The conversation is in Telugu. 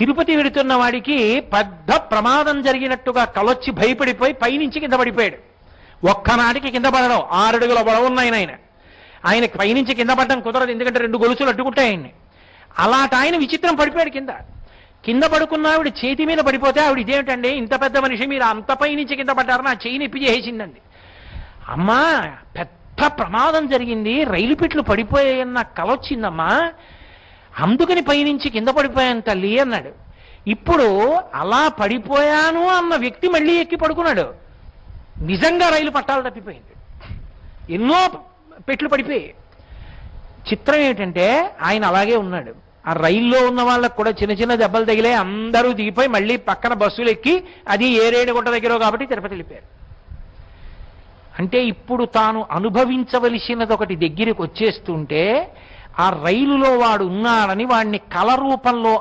తిరుపతి వెడుతున్న వాడికి పెద్ద ప్రమాదం జరిగినట్టుగా కలొచ్చి భయపడిపోయి పైనుంచి కింద పడిపోయాడు. ఒక్కనాటికి కింద పడడం 6 అడుగుల పొడవున్నాయన ఆయనకి పైనుంచి కింద పడడం కుదరదు, ఎందుకంటే 2 గొలుసులు అడ్డుకుంటాయి ఆయన్ని. అలాంటి ఆయన విచిత్రం పడిపోయాడు. కింద పడుకున్న ఆవిడ చేతి మీద పడిపోతే ఆవిడ ఇదేమిటండి ఇంత పెద్ద మనిషి మీరు అంత పైనుంచి కింద పడ్డారు, నా చేయి నొప్పి చేసిందండి. అమ్మా పెద్ద ప్రమాదం జరిగింది, రైలు పెట్లు పడిపోయాయన్న కలొచ్చిందమ్మా, అందుకని పైనుంచి కింద పడిపోయాను తల్లి అన్నాడు. ఇప్పుడు అలా పడిపోయాను అన్న వ్యక్తి మళ్ళీ ఎక్కి పడుకున్నాడు. నిజంగా రైలు పట్టాలు తప్పిపోయింది, ఎన్నో పెట్లు పడిపోయి. చిత్రం ఏమిటంటే ఆయన అలాగే ఉన్నాడు. ఆ రైల్లో ఉన్న వాళ్ళకు కూడా చిన్న చిన్న దెబ్బలు తగిలే, అందరూ దిగిపోయి మళ్ళీ పక్కన బస్సులు ఎక్కి అది ఏరేడుగుంట దగ్గర కాబట్టి తిరుపతి వెళ్ళిపోయారు. అంటే ఇప్పుడు తాను అనుభవించవలసినది ఒకటి దగ్గరికి వచ్చేస్తుంటే ఆ రైలులో వాడు ఉన్నాడని వాడిని కళ రూపంలో